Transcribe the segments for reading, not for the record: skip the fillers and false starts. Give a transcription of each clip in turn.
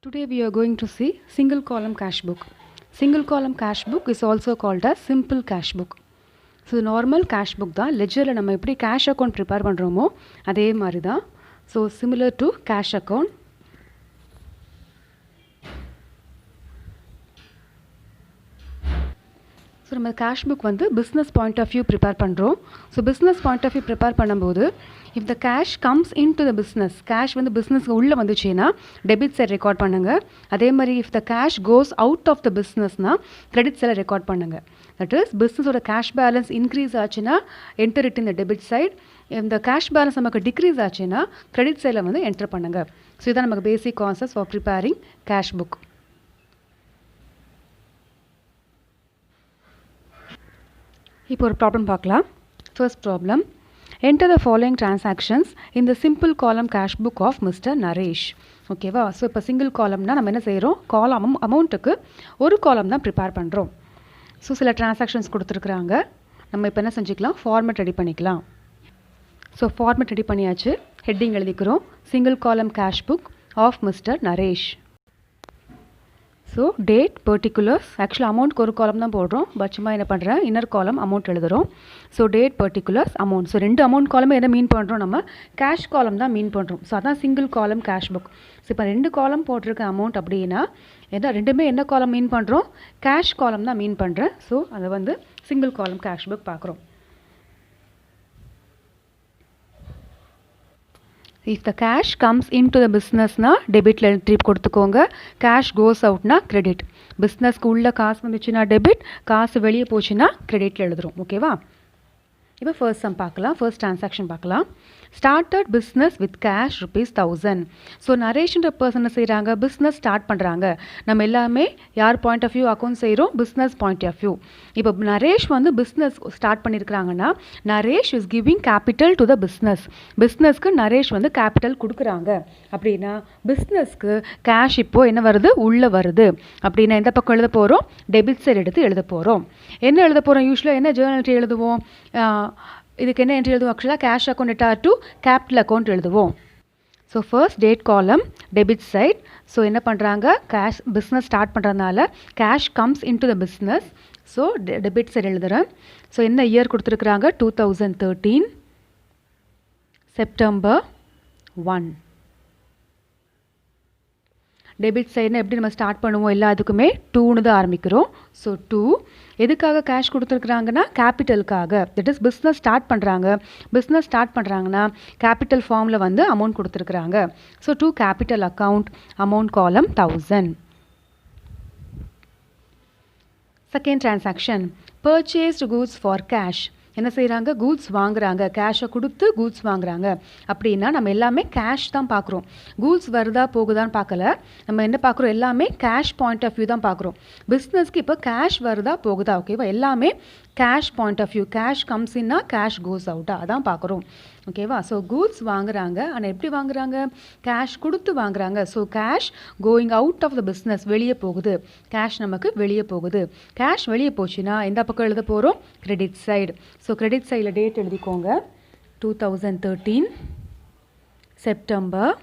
Today we are going to see single column cash book. Single column cash book is also called as simple cash book. So normal cash book தான் லெட்ஜரில் நம்ம எப்படி cash account prepare பண்ணுறோமோ அதே மாதிரி தான். So similar to cash account. So நம்ம cash book வந்து business point of view prepare பண்ணுறோம். So business point of view prepare பண்ணும்போது if the cash comes in to the business, cash வந்து பிஸ்னஸ்க்கு உள்ளே வந்துச்சுன்னா டெபிட் சைட் ரெக்கார்ட் பண்ணுங்கள். அதே மாதிரி if the cash goes out of the பிஸ்னஸ்னால் கிரெடிட் சைடில் ரெக்கார்ட் பண்ணுங்கள். தட் இஸ் பிஸ்னஸோட கேஷ் பேலன்ஸ் இன்க்ரீஸ் ஆச்சுன்னா enter it in the debit side. இந்த கேஷ் பேலன்ஸ் நமக்கு டிக்ரீஸ் ஆச்சுன்னா கிரெடிட் சைடில் வந்து என்டர் பண்ணுங்கள். ஸோ இதுதான் நமக்கு basic concept for preparing cash book. இப்போ ஒரு ப்ராப்ளம் பார்க்கலாம். First problem, enter the following transactions in the simple column cash book of mister Naresh. ஓகேவா? ஸோ இப்போ சிங்கிள் காலம்னா நம்ம என்ன செய்கிறோம், காலம் அமௌண்ட்டுக்கு ஒரு காலம் தான் ப்ரிப்பேர் பண்ணுறோம். ஸோ சில டிரான்சாக்ஷன்ஸ் கொடுத்துருக்குறாங்க. நம்ம இப்போ என்ன செஞ்சுக்கலாம், ஃபார்மேட் ரெடி பண்ணிக்கலாம். ஸோ ஃபார்மேட் ரெடி பண்ணியாச்சு. ஹெட்டிங் எழுதிக்கிறோம், single column cash book of mister Naresh. So date, particulars, ஆக்சுவலாக அமௌண்ட்க்கு ஒரு காலம் தான் போடுறோம். பட் சும்மா என்ன பண்ணுறேன், இன்னர் காலம் அமௌண்ட் எழுதுகிறோம். So date, particulars, amount. So ரெண்டு அமௌண்ட் காலமே எதை மீன் பண்ணுறோம், நம்ம கேஷ் காலம் தான் மீன் பண்ணுறோம். ஸோ அதான் single column cash book. So இப்போ ரெண்டு காலம் போட்டிருக்க அமௌண்ட் அப்படின்னா ரெண்டுமே என்ன காலம் மீன் பண்ணுறோம், கேஷ் காலம் தான் மீன் பண்ணுறேன். ஸோ அதை வந்து சிங்கிள் காலம் கேஷ் புக் பார்க்குறோம். If the cash comes in to the பிஸ்னஸ்னால் டெபிட்டில் என்ட்ரி கொடுத்துக்கோங்க. கேஷ் கோஸ் அவுட்னா கிரெடிட். பிஸ்னஸ்க்கு உள்ள காசு வந்துச்சுன்னா டெபிட், காசு வெளியே போச்சுன்னா கிரெடிட்டில் எழுதுகிறோம். ஓகேவா? இப்போ ஃபர்ஸ்ட் சம் பார்க்கலாம், ஃபர்ஸ்ட் டிரான்சாக்ஷன் பார்க்கலாம். Started business with cash ₹1000. So நரேஷ்ன்ற பர்சன் செய்கிறாங்க, பிஸ்னஸ் ஸ்டார்ட் பண்ணுறாங்க. நம்ம எல்லாமே யார் பாயிண்ட் ஆஃப் வியூ அக்கௌண்ட் செய்கிறோம், பிஸ்னஸ் பாயிண்ட் ஆஃப் வியூ. இப்போ நரேஷ் வந்து பிஸ்னஸ் ஸ்டார்ட் பண்ணியிருக்கிறாங்கன்னா Naresh is giving capital to the business. பிஸ்னஸ்க்கு நரேஷ் வந்து கேபிட்டல் கொடுக்குறாங்க. அப்படின்னா பிஸ்னஸ்க்கு கேஷ் இப்போது என்ன வருது, உள்ளே வருது. அப்படின்னா எந்த பக்கம் எழுத போகிறோம், டெபிட் சைடு எடுத்து எழுத போகிறோம். என்ன எழுத போகிறோம், யூஸ்வலாக என்ன ஜேர்னல் என்ட்ரி எழுதுவோம், இதுக்கு என்ன என்ட்ரி எழுதுவோம், ஆக்சுவலாக cash account debtor to capital account எழுதுவோம். So first date column debit side. So என்ன பண்ணுறாங்க, கேஷ் பிஸ்னஸ் ஸ்டார்ட் பண்ணுறதுனால cash comes in to the business. So debit side எழுதுகிறேன். ஸோ என்ன இயர் கொடுத்துருக்குறாங்க, 2013 செப்டம்பர் 1. டெபிட் சைடுனா எப்படி நம்ம ஸ்டார்ட் பண்ணுவோம், எல்லாத்துக்குமே 2ன்னு தான் ஆரம்பிக்கிறோம். ஸோ 2 எதுக்காக கேஷ் கொடுத்துருக்குறாங்கன்னா கேபிட்டலுக்காக. தட் இஸ் பிஸ்னஸ் ஸ்டார்ட் பண்ணுறாங்க. பிஸ்னஸ் ஸ்டார்ட் பண்ணுறாங்கன்னா கேபிட்டல் ஃபார்மில் வந்து அமௌண்ட் கொடுத்துருக்குறாங்க. ஸோ 2 கேபிட்டல் அக்கௌண்ட், அமௌண்ட் காலம் 1000. Second transaction, purchased goods for cash. என்ன செய்கிறாங்க, கூட்ஸ் வாங்குறாங்க. கேஷை கொடுத்து கூட்ஸ் வாங்குறாங்க. அப்படின்னா நம்ம எல்லாமே கேஷ் தான் பார்க்குறோம். கூட்ஸ் வருதா போகுதான்னு பார்க்கல, நம்ம என்ன பார்க்குறோம், எல்லாமே கேஷ் பாயிண்ட் ஆஃப் வியூ தான் பார்க்குறோம். பிஸ்னஸ்க்கு இப்போ கேஷ் வருதா போகுதா, ஓகேவா, எல்லாமே cash point of view. Cash comes இன்னா கேஷ் கோஸ் அவுட்டா, அதான் பார்க்குறோம். ஓகேவா? ஸோ கூட்ஸ் வாங்குறாங்க, ஆனால் எப்படி வாங்குறாங்க, கேஷ் கொடுத்து வாங்குறாங்க. So cash going out of the business, வெளியே போகுது. கேஷ் நமக்கு வெளியே போகுது. கேஷ் வெளியே போச்சுன்னா எந்த பக்கம் எழுத போகிறோம், கிரெடிட் சைடு. ஸோ கிரெடிட் சைடில் டேட் எழுதிக்கோங்க, 2013 செப்டம்பர்,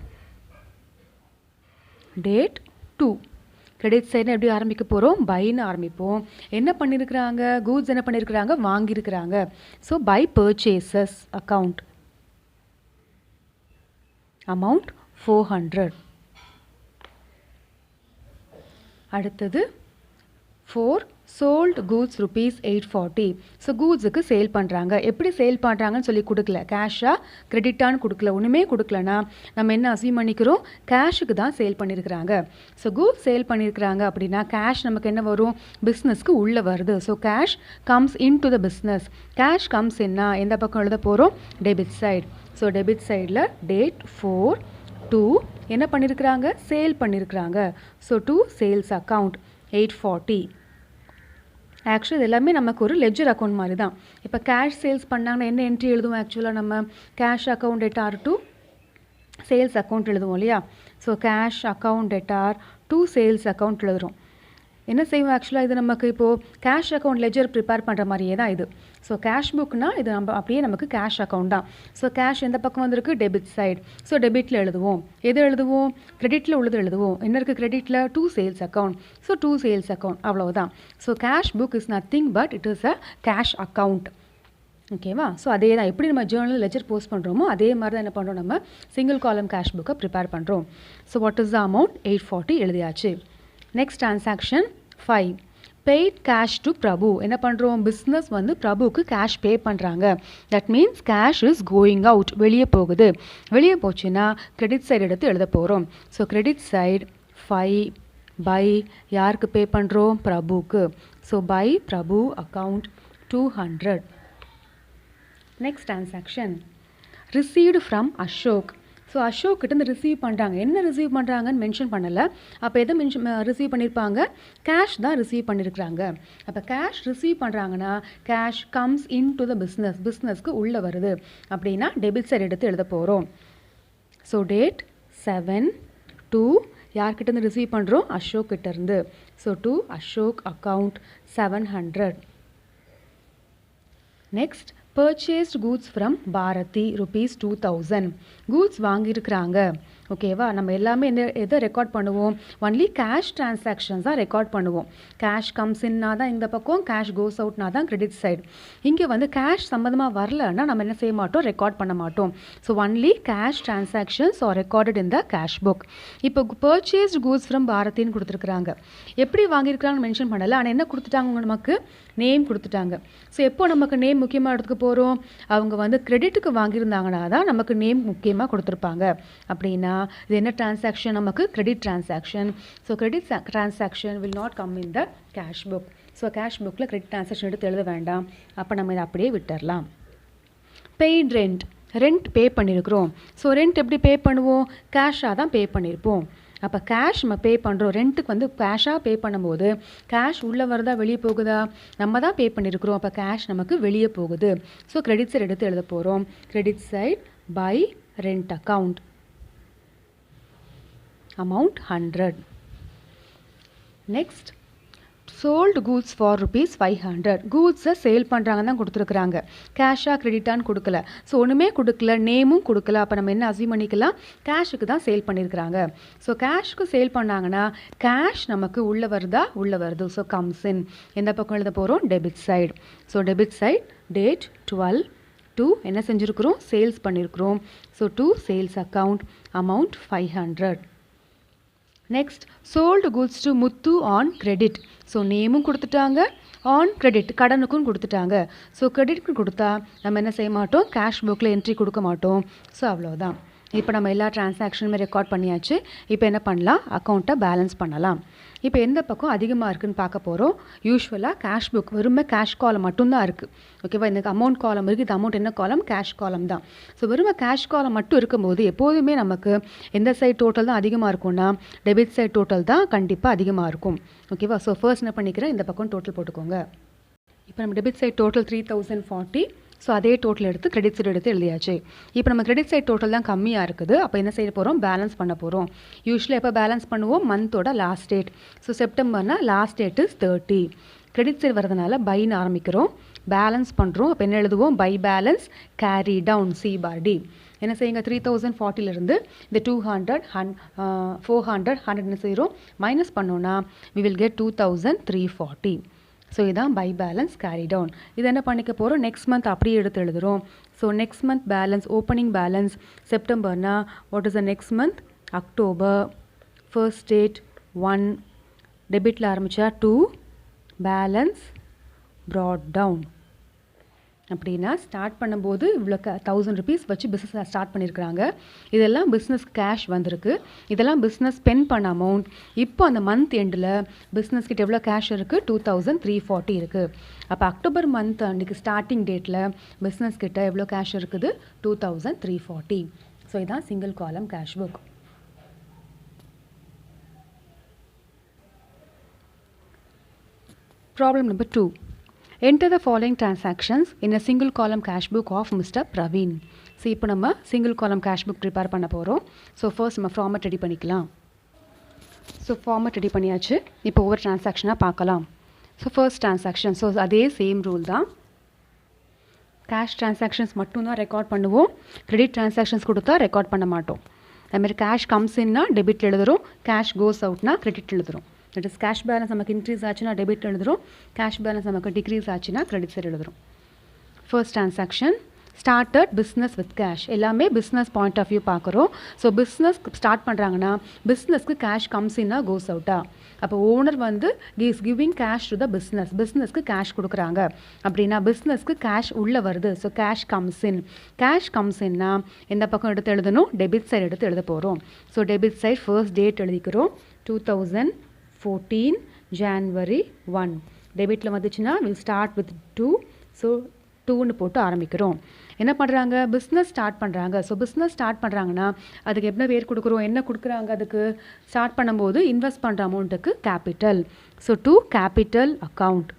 டேட் 2. கிரெடிட் சைடுன்னு எப்படி ஆரம்பிக்க போகிறோம், பைன்னு ஆரம்பிப்போம். என்ன பண்ணியிருக்கிறாங்க, கூட்ஸ் என்ன பண்ணியிருக்கிறாங்க, வாங்கியிருக்கிறாங்க. So by purchases account, amount 400. அடுத்தது 4 சோல்டு கூட்ஸ் ₹840. ஸோ கூட்ஸுக்கு சேல் பண்ணுறாங்க. எப்படி சேல் பண்ணுறாங்கன்னு சொல்லி கொடுக்கல, கேஷாக கிரெடிட்டான்னு கொடுக்கல, ஒன்றுமே கொடுக்கலனா நம்ம என்ன அசியூம் பண்ணிக்கிறோம், கேஷுக்கு தான் சேல் பண்ணியிருக்கிறாங்க. ஸோ கூட்ஸ் சேல் பண்ணியிருக்கிறாங்க அப்படின்னா கேஷ் நமக்கு என்ன வரும், பிஸ்னஸ்க்கு உள்ளே வருது. So cash comes in to the business. Cash comes என்ன எந்த பக்கம் எழுத போகிறோம், டெபிட் சைடு. ஸோ டெபிட் சைடில் டேட் 4/2 என்ன பண்ணியிருக்கிறாங்க, சேல் பண்ணியிருக்கிறாங்க. So 2 sales account 840. ஆக்சுவலி இது எல்லாமே நமக்கு ஒரு லெட்ஜர் அக்கௌண்ட் மாதிரி தான். இப்போ கேஷ் சேல்ஸ் பண்ணாங்கன்னா என்ன என்ட்ரி எழுதுவோம், ஆக்சுவலாக நம்ம cash account debtor to sales account எழுதுவோம் இல்லையா. So cash account debtor to sales account எழுதுகிறோம். என்ன செய்வோம் ஆக்சுவலாக இது நமக்கு இப்போது கேஷ் அக்கௌண்ட் லெஜர் ப்ரிப்பேர் பண்ணுற மாதிரியே தான் இது. ஸோ கேஷ் புக்னால் இது நம்ம அப்படியே நமக்கு கேஷ் அக்கௌண்ட் தான். ஸோ கேஷ் எந்த பக்கம் வந்திருக்கு, டெபிட் சைடு. ஸோ டெபிட்டில் எழுதுவோம், எது எழுதுவோம், கிரெடிட்டில் உள்ளது எழுதுவோம். என்ன இருக்குது கிரெடிட்டில், to sales account. So to sales account அவ்வளோதான். So cash book is nothing but it is a cash account. ஓகேவா? ஸோ அதே தான் எப்படி நம்ம ஜேர்னல் லெஜர் போஸ்ட் பண்ணுறோமோ அதே மாதிரி தான் என்ன பண்ணுறோம், நம்ம சிங்கிள் காலம் கேஷ் புக்கை ப்ரிப்பேர் பண்ணுறோம். So what is the amount, 840 எழுதியாச்சு. Next transaction 5, paid cash to Prabhu. என்ன பண்ணுறோம், பிஸ்னஸ் வந்து பிரபுக்கு கேஷ் பே பண்ணுறாங்க. That means cash is going out, வெளியே போகுது. வெளியே போச்சுன்னா கிரெடிட் சைடு எடுத்து எழுத போகிறோம். ஸோ கிரெடிட் சைடு 5 பை யாருக்கு பே பண்ணுறோம், பிரபுக்கு. So by Prabhu account 200. Next transaction received from Ashok. So Ashok கிட்ட இருந்து ரிசீவ் பண்ணுறாங்க. என்ன ரிசீவ் பண்ணுறாங்கன்னு மென்ஷன் பண்ணலை. அப்போ எதை ரிசீவ் பண்ணியிருப்பாங்க, கேஷ் தான் ரிசீவ் பண்ணியிருக்கிறாங்க. அப்போ கேஷ் ரிசீவ் பண்ணுறாங்கன்னா cash comes in to the business, பிஸ்னஸ்க்கு உள்ளே வருது அப்படின்னா டெபிட் சைடு எடுத்து எழுத போகிறோம். ஸோ டேட் 7/2 யார்கிட்டேருந்து ரிசீவ் பண்ணுறோம், அசோக் கிட்டேருந்து. So to Ashok account 700. Next purchased goods from Bharathi rupees 2000. Goods வாங்கியிருக்கிறாங்க. ஓகேவா? நம்ம எல்லாமே எதை ரெக்கார்ட் பண்ணுவோம், ஒன்லி கேஷ் டிரான்சாக்ஷன்ஸ் தான் ரெக்கார்ட் பண்ணுவோம். கேஷ் கம்ஸ் இன்னா தான் இந்த பக்கம், கேஷ் கோஸ் அவுட்னா தான் கிரெடிட் சைடு. இங்கே வந்து கேஷ் சம்மந்தமாக வரலன்னா நம்ம என்ன செய்ய மாட்டோம், ரெக்கார்ட் பண்ண மாட்டோம். So only cash transactions R recorded இன் த கேஷ் புக். இப்போ பர்ச்சேஸ்ட் கூட்ஸ் ஃப்ரம் பாரதின்னு கொடுத்துருக்குறாங்க. எப்படி வாங்கியிருக்கிறாங்கன்னு மென்ஷன் பண்ணலை, ஆனால் என்ன கொடுத்துட்டாங்க, நமக்கு நேம் கொடுத்துட்டாங்க. ஸோ எப்போ நமக்கு நேம் முக்கியமாக எடுத்துக்க போகிறோம், அவங்க வந்து கிரெடிட்டுக்கு வாங்கியிருந்தாங்கன்னா தான் நமக்கு நேம் முக்கியமாக கொடுத்துருப்பாங்க. அப்படின்னா இது என்ன டிரான்சாக்ஷன், நமக்கு credit transaction. So credit transaction will not come in the cash book. So cash புக்கில் கிரெடிட் டிரான்சாக்ஷன் எடுத்து எழுத வேண்டாம். அப்போ நம்ம இதை அப்படியே விட்டுடலாம். பெய்ட் ரெண்ட், ரெண்ட் பே பண்ணியிருக்கிறோம். ஸோ ரெண்ட் எப்படி பே பண்ணுவோம், கேஷாக தான் பே பண்ணியிருப்போம். அப்போ கேஷ் நம்ம பே பண்ணுறோம், ரெண்ட்டுக்கு வந்து கேஷாக பே பண்ணும்போது கேஷ் உள்ளே வருதா வெளியே போகுதா, நம்ம தான் பே பண்ணியிருக்கிறோம். அப்போ கேஷ் நமக்கு வெளியே போகுது. ஸோ கிரெடிட் சைடு எடுத்து எழுத போகிறோம். Credit side by rent account amount 100. Next sold goods for ₹500. கூட்ஸை சேல் பண்ணுறாங்கன்னு தான் கொடுத்துருக்குறாங்க, கேஷாக கிரெடிட்டான்னு கொடுக்கல. ஸோ ஒன்றுமே கொடுக்கல, நேமும் கொடுக்கல. அப்போ நம்ம என்ன அஸ்யூம் பண்ணிக்கலாம், கேஷுக்கு தான் சேல் பண்ணியிருக்கிறாங்க. ஸோ கேஷுக்கு சேல் பண்ணாங்கன்னா கேஷ் நமக்கு உள்ளே வருதா, உள்ளே வருது. ஸோ கம்ஸ் இன், எந்த பக்கம் எழுத போகிறோம், debit side. So debit side date 12/2 என்ன செஞ்சுருக்கிறோம், சேல்ஸ் பண்ணியிருக்கிறோம். So to sales account amount 500. Next sold goods to Muthu on credit. So நேமும் கொடுத்துட்டாங்க, ஆன் கிரெடிட் கடனுக்கும் கொடுத்துட்டாங்க. ஸோ கிரெடிட்க்கு கொடுத்தா நம்ம என்ன செய்ய மாட்டோம், கேஷ் புக்கில் என்ட்ரி கொடுக்க மாட்டோம். ஸோ அவ்வளோதான். இப்போ நம்ம எல்லா டிரான்சாக்ஷனுமே ரெக்கார்ட் பண்ணியாச்சு. இப்போ என்ன பண்ணலாம், அக்கௌண்ட்டை பேலன்ஸ் பண்ணலாம். இப்போ எந்த பக்கம் அதிகமாக இருக்குதுன்னு பார்க்க போகிறோம். யூஸ்வலாக கேஷ் புக் வெறுமை கேஷ் காலம் மட்டும்தான் இருக்குது. ஓகேவா? இந்த அமௌண்ட் காலம் இருக்குது. இந்த அமௌண்ட் என்ன காலம், கேஷ் காலம் தான். ஸோ வெறுமை கேஷ் காலம் மட்டும் இருக்கும்போது எப்போதுமே நமக்கு எந்த சைட் டோட்டல் தான் அதிகமாக இருக்கும்னா டெபிட் சைட் டோட்டல் தான் கண்டிப்பாக அதிகமாக இருக்கும். ஓகேவா? ஸோ ஃபர்ஸ்ட் என்ன பண்ணிக்கிறேன், இந்த பக்கம் டோட்டல் போட்டுக்கோங்க. இப்போ நம்ம டெபிட் சைட் டோட்டல் 3040. ஸோ அதே டோட்டல் எடுத்து கிரெடிட் சைடு எடுத்து எழுதியாச்சு. இப்போ நம்ம கிரெடிட் சைட் டோட்டல் தான் கம்மியாக இருக்குது. அப்போ என்ன செய்ய போகிறோம், பேலன்ஸ் பண்ண போகிறோம். யூஸ்வலாக எப்போ பேலன்ஸ் பண்ணுவோம், மந்தோட லாஸ்ட் டேட். ஸோ செப்டம்பர்னா last date is 30. Credit side வரதுனால பைன்னு ஆரம்பிக்கிறோம், பேலன்ஸ் பண்ணுறோம். அப்போ என்ன எழுதுவோம், by balance carry down C/D. என்ன செய்யுங்க, 3040லேருந்து இந்த 200 400 100 என்ன செய்கிறோம், மைனஸ் பண்ணோன்னா we will get 2340. ஸோ இதுதான் பை பேலன்ஸ் கேரி டவுன். இது என்ன பண்ணிக்க போகிறோம், நெக்ஸ்ட் மந்த் அப்படியே எடுத்து எழுதுகிறோம். So next month balance, opening balance செப்டம்பர்னா what is the next month, October. First date 1, டெபிட்டில் ஆரம்பித்தா 2, பேலன்ஸ் ப்ராட் டவுன். அப்படின்னா ஸ்டார்ட் பண்ணும்போது இவ்வளோ ₹1000 வச்சு பிஸ்னஸ் ஸ்டார்ட் பண்ணியிருக்கிறாங்க. இதெல்லாம் பிஸ்னஸ் கேஷ் வந்திருக்கு. இதெல்லாம் பிஸ்னஸ் ஸ்பெண்ட் பண்ண அமௌண்ட். இப்போ அந்த மந்த் எண்டில் பிஸ்னஸ் கிட்ட எவ்வளோ கேஷ் இருக்குது, 2340 இருக்குது. அப்போ அக்டோபர் மந்த் அன்றைக்கி ஸ்டார்டிங் டேட்டில் பிஸ்னஸ் கிட்ட எவ்வளோ கேஷ் இருக்குது, 2340. ஸோ இதுதான் single column cash book. Problem number 2. Enter the following transactions in a single column cash book of Mr. Praveen. So இப்போ நம்ம single column cash book prepare பண்ண போகிறோம். ஸோ ஃபர்ஸ்ட் நம்ம ஃபார்மேட் ரெடி பண்ணிக்கலாம். So format ready பண்ணியாச்சு. இப்போ ஒவ்வொரு டிரான்சாக்ஷனாக பார்க்கலாம். So first transaction. ஸோ அதே சேம் ரூல் தான். கேஷ் டிரான்சாக்ஷன்ஸ் மட்டும்தான் ரெக்கார்ட் பண்ணுவோம். கிரெடிட் டிரான்சாக்ஷன்ஸ் கொடுத்தா ரெக்கார்ட் பண்ண மாட்டோம். அதுமாதிரி கேஷ் கம்ஸ் இன்னா டெபிட் எழுதுகிறோம், கேஷ் கோஸ் அவுட்னா கிரெடிட் எழுதுகிறோம். தட் இஸ் கேஷ் பேலன்ஸ் நமக்கு இன்க்ரீஸ் ஆச்சுன்னா டெபிட் எழுதுகிறோம், கேஷ் பேலன்ஸ் நமக்கு டிக்ரீஸ் ஆச்சுன்னா கிரெடிட் சைடு எழுதுகிறோம். First transaction started business with cash. எல்லாமே பிஸ்னஸ் பாயிண்ட் ஆஃப் வியூ பார்க்குறோம். ஸோ பிஸ்னஸ் ஸ்டார்ட் பண்ணுறாங்கன்னா பிஸ்னஸ்க்கு கேஷ் கம்ஸ் இன்னா கோஸ் அவுட்டா. அப்போ ஓனர் வந்து is giving cash to the business, பிஸ்னஸ்க்கு கேஷ் கொடுக்குறாங்க அப்படின்னா பிஸ்னஸ்க்கு கேஷ் உள்ளே வருது. So cash comes in. Cash comes இன்னா எந்த பக்கம் எடுத்து எழுதணும், டெபிட் சைடு எடுத்து எழுத போகிறோம். So debit side first date எழுதிக்கிறோம் 2014 January 1. டெபிட்டில் வந்துச்சுன்னா வில் ஸ்டார்ட் வித் 2. ஸோ 2ன்னு போட்டு ஆரம்பிக்கிறோம். என்ன பண்ணுறாங்க, பிஸ்னஸ் ஸ்டார்ட் பண்ணுறாங்க. ஸோ பிஸ்னஸ் ஸ்டார்ட் பண்ணுறாங்கன்னா அதுக்கு என்ன பேர் கொடுக்குறோம், என்ன கொடுக்குறாங்க, அதுக்கு ஸ்டார்ட் பண்ணும்போது இன்வெஸ்ட் பண்ணுற அமௌண்ட்டுக்கு capital. So to capital account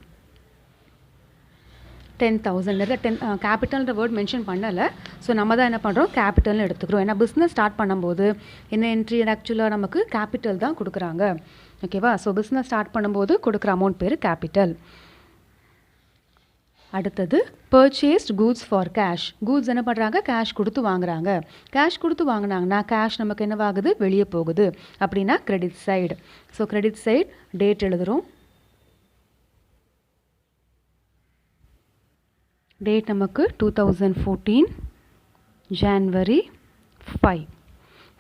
10,000. கேபிட்டல்ன்ற வேர்ட் மென்ஷன் பண்ணலை. ஸோ நம்ம தான் என்ன பண்ணுறோம், கேபிட்டல்னு எடுத்துக்கிறோம். ஏன்னா பிஸ்னஸ் ஸ்டார்ட் பண்ணும்போது என்ன என்ட்ரி ஆக்சுவலாக நமக்கு கேபிட்டல் தான் கொடுக்குறாங்க. ஓகேவா. ஸோ பிஸ்னஸ் ஸ்டார்ட் பண்ணும்போது கொடுக்குற அமௌண்ட் பேர் கேபிட்டல். அடுத்தது purchased goods for cash. Goods என்ன பண்ணுறாங்க, கேஷ் கொடுத்து வாங்குறாங்க. கேஷ் கொடுத்து வாங்கினாங்கன்னா கேஷ் நமக்கு என்னவாகுது, வெளியே போகுது அப்படின்னா credit side. So credit side date எழுதுகிறோம். டேட் நமக்கு 2014 January 5.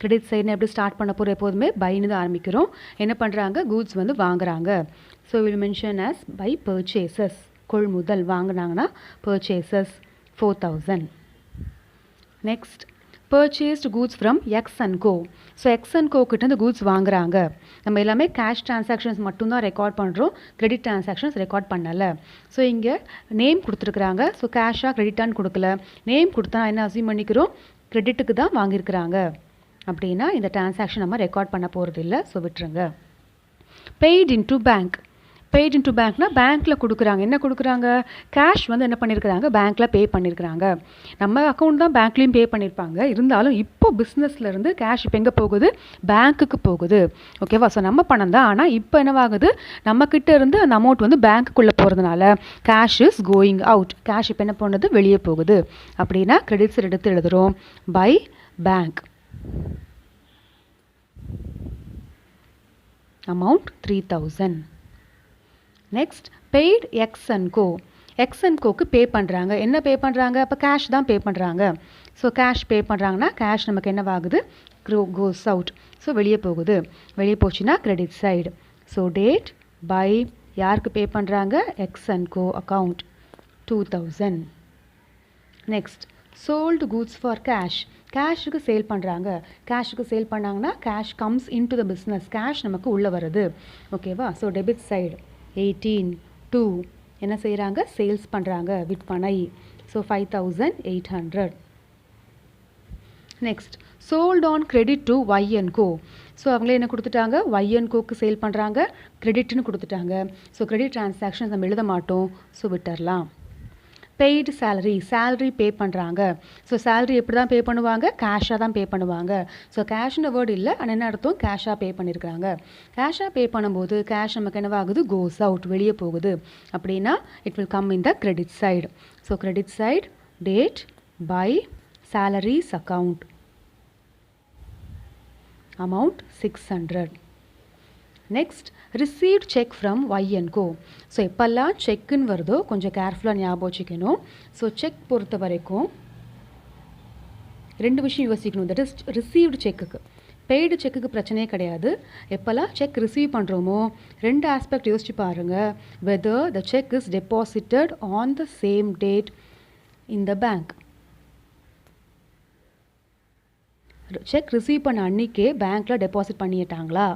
கிரெடிட் சைடுன்னு எப்படி ஸ்டார்ட் பண்ண போகிறோம், எப்போதுமே பைன்னு தான் ஆரம்பிக்கிறோம். என்ன பண்ணுறாங்க, கூட்ஸ் வந்து வாங்குறாங்க. So will mention as by purchases. கொள்முதல் வாங்கினாங்கன்னா purchases 4,000. Next purchased goods from X and go. So X and Co கிட்ட இந்த கூட்ஸ் வாங்குறாங்க. நம்ம எல்லாமே கேஷ் டிரான்சாக்ஷன்ஸ் மட்டும்தான் ரெக்கார்ட் பண்ணுறோம், கிரெடிட் டிரான்சாக்ஷன்ஸ் ரெக்கார்ட் பண்ணலை. ஸோ இங்கே நேம் கொடுத்துருக்குறாங்க. ஸோ கேஷாக கிரெடிட்டான்னு கொடுக்கல. நேம் கொடுத்தா என்ன அசியூம் பண்ணிக்கிறோம், கிரெடிட்டுக்கு தான் வாங்கியிருக்கிறாங்க அப்படின்னா இந்த டிரான்சாக்ஷன் நம்ம ரெக்கார்ட் பண்ண போகிறது இல்லை. ஸோ விட்டுருங்க. Paid into bank. Paid into பேங்க்னா பேங்க்கில் கொடுக்குறாங்க. என்ன கொடுக்குறாங்க, கேஷ் வந்து என்ன பண்ணியிருக்கிறாங்க, பேங்க்கில் பே பண்ணியிருக்கிறாங்க. நம்ம அக்கௌண்ட் தான் பேங்க்லேயும் பே பண்ணியிருப்பாங்க. இருந்தாலும் இப்போ பிஸ்னஸ்லேருந்து கேஷ் இப்போ எங்கே போகுது, பேங்க்குக்கு போகுது. ஓகேவா. ஸோ நம்ம பணம் தான், ஆனால் இப்போ என்னவாகுது, நம்மக்கிட்ட இருந்து அந்த அமௌண்ட் வந்து பேங்க்குள்ளே போகிறதுனால cash is going out. Cash இப்போ என்ன பண்ணுறது, வெளியே போகுது அப்படின்னா கிரெடிட்ஸ் எடுத்து எழுதுகிறோம் by bank. Amount 3,000. Next paid X and Co. X and கோக்கு பே பண்ணுறாங்க. என்ன பே பண்ணுறாங்க, அப்போ கேஷ் தான் பே பண்ணுறாங்க. ஸோ கேஷ் பே பண்ணுறாங்கன்னா கேஷ் நமக்கு என்னவாகுது, கோஸ் அவுட். ஸோ வெளியே போகுது. வெளியே போச்சுன்னா credit side. So date by யாருக்கு பே பண்ணுறாங்க, X and Co account 2,000. Next sold goods for cash. கேஷுக்கு சேல் பண்ணுறாங்க. கேஷுக்கு சேல் பண்ணாங்கன்னா cash comes into the business. Cash நமக்கு உள்ளே வருது. ஓகேவா. ஸோ டெபிட் சைடு 18/2 என்ன செய்கிறாங்க, சேல்ஸ் பண்ணுறாங்க, விற்பனை. So 5,800. Next sold on credit to Y and go. So அவங்களே என்ன கொடுத்துட்டாங்க, ஒய் அண்ட் கோக்கு சேல் பண்ணுறாங்க, கிரெடிட்னு கொடுத்துட்டாங்க. ஸோ கிரெடிட் டிரான்சாக்ஷன்ஸ் நம்ம எழுத மாட்டோம். ஸோ விட்டுறலாம். Paid salary. சேலரி பே பண்ணுறாங்க. ஸோ சேலரி எப்படி தான் பே பண்ணுவாங்க, கேஷாக தான் பே பண்ணுவாங்க. ஸோ கேஷ்னு வேர்டு இல்லை, ஆனால் என்ன அர்த்தம், கேஷாக பே பண்ணியிருக்கிறாங்க. கேஷாக பே பண்ணும்போது கேஷ் நமக்கு என்னவாகுது, கோஸ் அவுட், வெளியே போகுது அப்படின்னா it will come in the credit side. So credit side date by salaries account amount 600. Next received cheque from Y and go. So எப்போல்லாம் செக்குன்னு வருதோ கொஞ்சம் கேர்ஃபுல்லாக ஞாபகம் வச்சுக்கணும். ஸோ செக் பொறுத்த வரைக்கும் 2 விஷயம் யோசிக்கணும். தட் இஸ் ரிசீவ்டு செக்குக்கு, பெய்டு செக்குக்கு பிரச்சனையே கிடையாது. எப்போல்லாம் செக் ரிசீவ் பண்ணுறோமோ 2 ஆஸ்பெக்ட் யோசிச்சு பாருங்கள். Whether the cheque is deposited on the same date in the bank. Check receive பண்ண அன்றைக்கே பேங்க்கில் டெபாசிட் பண்ணிட்டாங்களா.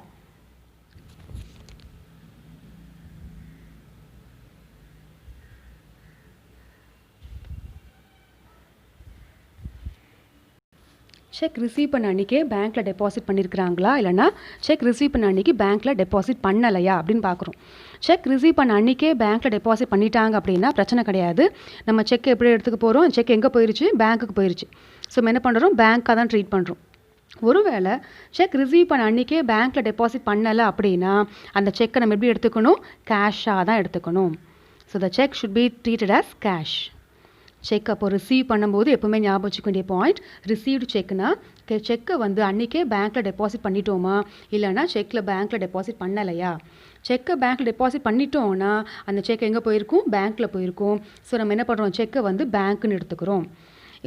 செக் ரிசீவ் பண்ண அன்றைக்கே பேங்க்கில் டெபாசிட் பண்ணியிருக்கிறாங்களா, இல்லைனா செக் ரிசீவ் பண்ண அன்றைக்கி பேங்க்கில் டெபாசிட் பண்ணலையா அப்படின்னு பார்க்குறோம். செக் ரிசீவ் பண்ண அன்றைக்கே பேங்க்கில் டெபாசிட் பண்ணிட்டாங்க அப்படின்னா பிரச்சனை கிடையாது. நம்ம செக் எப்படி எடுத்துக்க போகிறோம், செக் எங்கே போயிருச்சு, பேங்க்குக்கு போயிருச்சு. ஸோ நம்ம என்ன பண்ணுறோம், பேங்க்காக தான் ட்ரீட் பண்ணுறோம். ஒருவேளை செக் ரிசீவ் பண்ண அன்றைக்கே பேங்க்கில் டெபாசிட் பண்ணலை அப்படின்னா அந்த செக்கை நம்ம எப்படி எடுத்துக்கணும்? கேஷாக தான் எடுத்துக்கணும். So the cheque should be treated as cash. Check அப்போ ரிசீவ் பண்ணும்போது எப்போவுமே ஞாபகம் வச்சுக்க வேண்டிய பாயிண்ட், ரிசீவ்டு செக்னா செக்கை வந்து அன்றைக்கே பேங்க்கில் டெபாசிட் பண்ணிட்டோமா, இல்லைனா செக்கில் பேங்க்கில் டெபாசிட் பண்ணலையா. செக்கை பேங்க்கில் டெபாசிட் பண்ணிட்டோம்னா அந்த செக் எங்கே போயிருக்கும்? பேங்க்கில் போயிருக்கும். ஸோ நம்ம என்ன பண்ணுறோம்? செக்கை வந்து பேங்க்குன்னு எடுத்துக்கிறோம்.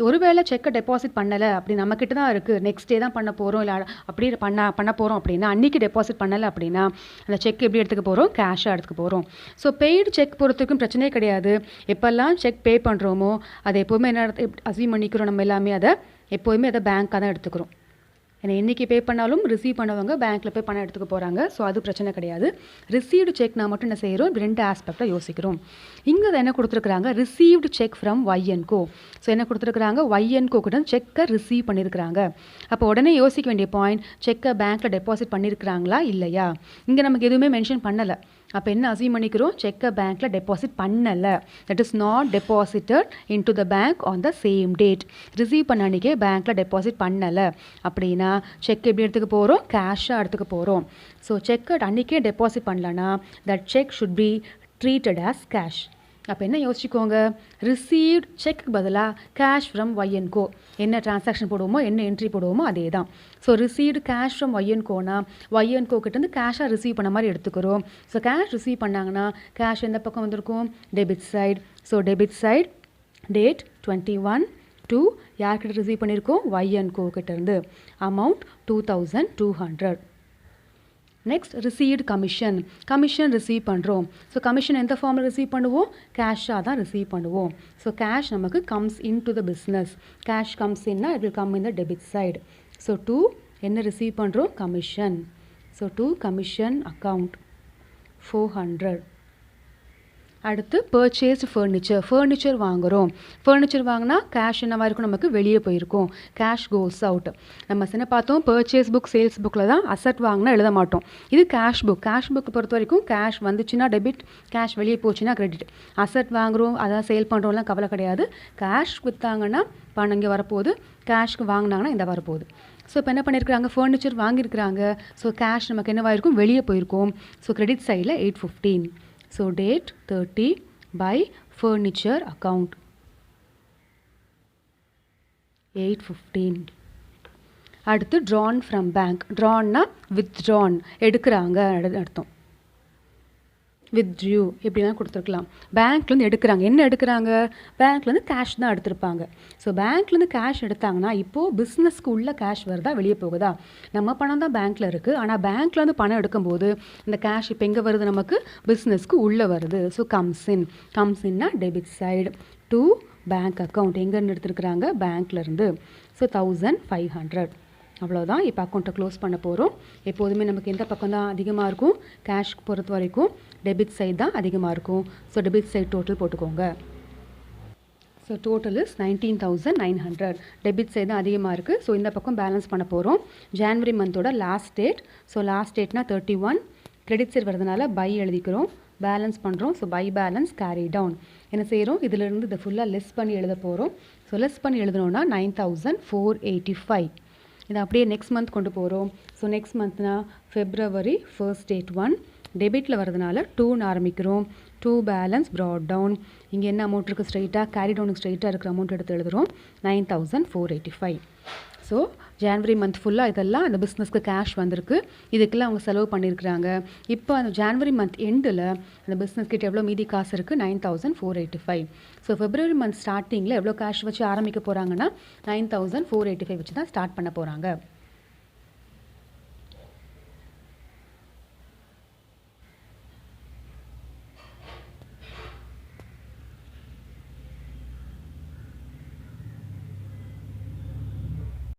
ஒருவேளை செக்கை டெபாசிட் பண்ணலை அப்படி நம்மக்கிட்ட தான் இருக்குது, நெக்ஸ்ட் டே தான் பண்ண போகிறோம், இல்லை அப்படி பண்ண போகிறோம் அப்படின்னா அன்றைக்கி டெபாசிட் பண்ணலை அப்படின்னா அந்த செக் எப்படி எடுத்துக்க போகிறோம்? கேஷாக எடுத்துக்க போகிறோம். ஸோ பெய்டு செக் பொறுத்தவரைக்கும் பிரச்சனையே கிடையாது. எப்போல்லாம் செக் பே பண்ணுறோமோ அதை எப்போவுமே என்ன அசீவ் பண்ணிக்கிறோம்? நம்ம எல்லாமே அதை எப்போவுமே அதை பேங்க்காக தான் எடுத்துக்கிறோம். ஏன்னா என்றைக்கு பே பண்ணாலும் ரிசீவ் பண்ணவங்க பேங்க்கில் போய் பணம் எடுத்துக்க போகிறாங்க. ஸோ அது பிரச்சனை கிடையாது. ரிசீவ்டு செக் நான் மட்டும் என்ன செய்கிறோம்? ரெண்டு ஆஸ்பெக்டாக யோசிக்கிறோம். இங்கே என்ன கொடுத்துருக்குறாங்க? ரிசீவ்டு செக் ஃப்ரம் ஒய்&கோ. ஸோ என்ன கொடுத்துருக்குறாங்க? ஒய்&கோ கிட்ட செக்கை ரிசீவ் பண்ணியிருக்கிறாங்க. அப்போ உடனே யோசிக்க வேண்டிய பாயிண்ட், செக்கை பேங்க்கில் டெபாசிட் பண்ணியிருக்கிறாங்களா இல்லையா? இங்கே நமக்கு எதுவுமே மென்ஷன் பண்ணலை. அப்போ என்ன அசீவ் பண்ணிக்கிறோம்? செக்கை பேங்க்கில் டெபாசிட் பண்ணலை. That is not deposited into the bank on the same date. Receive பண்ண அன்றைக்கே பேங்க்கில் டெபாசிட் பண்ணலை அப்படின்னா செக் எப்படி எடுத்துக்க போகிறோம்? கேஷாக எடுத்துக்க போகிறோம். ஸோ செக்கை அன்றைக்கே டெபாசிட் பண்ணலன்னா that check should be treated as cash. அப்போ என்ன யோசிச்சுக்கோங்க? ரிசீவ்ட் செக்கு பதிலாக கேஷ் ஃப்ரம் ஒய்&கோ. என்ன டிரான்சாக்ஷன் போடுவோமோ, என்ன என்ட்ரி போடுவோமோ அதே தான். ஸோ ரிசீவ்டு கேஷ் ஃப்ரம் ஒய்&கோனா ஒய்&கோ கிட்டேருந்து கேஷாக ரிசீவ் பண்ண மாதிரி எடுத்துக்கிறோம். ஸோ கேஷ் ரிசீவ் பண்ணாங்கன்னா கேஷ் எந்த பக்கம் வந்திருக்கும்? Debit side. So debit side date 21/2 யார்கிட்ட ரிசீவ் பண்ணியிருக்கோம்? ஒய்&கோ கிட்டேருந்து. Amount 2200. Next received commission. Commission receive பண்ணுறோம். ஸோ கமிஷன் எந்த ஃபார்மில் ரிசீவ் பண்ணுவோம்? கேஷாக தான் ரிசீவ் பண்ணுவோம். ஸோ கேஷ் நமக்கு comes in to the business. Cash comes இன்னா it will come in the debit side. So to என்ன ரிசீவ் பண்ணுறோம்? Commission. So to commission account 400. அடுத்து பர்ச்சேஸ்டு ஃபர்னிச்சர். ஃபர்னிச்சர் வாங்குகிறோம். ஃபர்னிச்சர் வாங்கினா கேஷ் என்னவா இருக்கும்? நமக்கு வெளியே போயிருக்கும். Cash goes out. நம்ம என்ன பார்த்தோம்? பர்ச்சேஸ் புக் சேல்ஸ் புக்கில் தான் அசட் வாங்கினா எழுத மாட்டோம். இது கேஷ் புக். கேஷ் புக் பொறுத்த வரைக்கும் கேஷ் வந்துச்சுன்னா டெபிட், கேஷ் வெளியே போச்சுன்னா கிரெடிட். அசட் வாங்குகிறோம், அதான் சேல் பண்ணுறோம்லாம் கவலை கிடையாது. கேஷ் விற்றாங்கன்னா பணம் இங்கே வரப்போகுது, கேஷ்க்கு வாங்கினாங்கன்னா இந்த வரப்போகுது. ஸோ இப்போ என்ன பண்ணியிருக்கிறாங்க? ஃபர்னிச்சர் வாங்கியிருக்கிறாங்க. ஸோ கேஷ் நமக்கு என்னவாயிருக்கும்? வெளியே போயிருக்கும். ஸோ கிரெடிட் சைடில் 815. So date 30 by furniture account 815. அடுத்து drawn from bank. drawnனா withdrawn, எடுக்கிறாங்க அர்த்தம். withdrew எப்படிலாம் கொடுத்துருக்கலாம். பேங்க்லேருந்து எடுக்கிறாங்க. என்ன எடுக்கிறாங்க? பேங்க்லேருந்து கேஷ் தான் எடுத்திருப்பாங்க. ஸோ பேங்க்லேருந்து கேஷ் எடுத்தாங்கன்னா இப்போது பிஸ்னஸ்க்கு உள்ள கேஷ் வருதா, வெளியே போகுதா? நம்ம பணம் தான் பேங்க்கில் இருக்குது. ஆனால் பேங்க்லேருந்து பணம் எடுக்கும்போது இந்த கேஷ் இப்போ எங்கே வருது? நமக்கு பிஸ்னஸ்க்கு உள்ளே வருது. ஸோ கம்ஸ்இன்னா debit side to bank account. எங்கேருந்து எடுத்துருக்குறாங்க? பேங்க்லேருந்து. ஸோ 1500. அவ்வளோதான். இப்போ அக்கௌண்ட்டை க்ளோஸ் பண்ண போகிறோம். எப்போதுமே நமக்கு எந்த பக்கம் தான் அதிகமாக இருக்கும்? கேஷ் பொறுத்த வரைக்கும் டெபிட் சைடு தான் அதிகமாக இருக்கும். ஸோ டெபிட் சைடு டோட்டல் போட்டுக்கோங்க. So total is 19,900. Debit side தான் அதிகமாக இருக்குது. ஸோ இந்த பக்கம் பேலன்ஸ் பண்ண போகிறோம். ஜான்வரி மந்தோட லாஸ்ட் டேட். ஸோ லாஸ்ட் டேட்னா 31. கிரெடிட் சைடு வரதுனால பை எழுதிக்கிறோம், பேலன்ஸ் பண்ணுறோம். So by balance carry down. என்ன செய்கிறோம்? இதிலிருந்து இதை ஃபுல்லாக லெஸ் பண்ணி எழுத போகிறோம். ஸோ லெஸ் பண்ணி எழுதணுன்னா 9,485. இதை அப்படியே நெக்ஸ்ட் மந்த் கொண்டு போகிறோம். ஸோ நெக்ஸ்ட் மந்த்னா February 1st date 1. டெபிட்டில் வரதுனால 2ன்னு ஆரம்பிக்கிறோம். 2 பேலன்ஸ் ப்ராட் டவுன். இங்கே என்ன அமௌண்ட் இருக்குது? ஸ்ட்ரைட்டாக கேரி டவுனுக்கு ஸ்ட்ரைட்டாக இருக்கிற அமௌண்ட் எடுத்து எழுதுகிறோம். 9,485. ஸோ ஜான்வரி மந்த் ஃபுல்லாக இதெல்லாம் அந்த பிஸ்னஸ்க்கு கேஷ் வந்திருக்கு. இதுக்கெல்லாம் அவங்க செலவு பண்ணியிருக்கிறாங்க. இப்போ அந்த ஜான்வரி மந்த் எண்டில் அந்த பிஸ்னஸ் கிட்ட எவ்வளோ மீதி காசு இருக்குது? 9,485. ஸோ February மந்த் ஸ்டார்டிங்கில் எவ்வளோ கேஷ் வச்சு ஆரம்பிக்க போகிறாங்கன்னா 9,485 வச்சு தான் ஸ்டார்ட் பண்ண போகிறாங்க.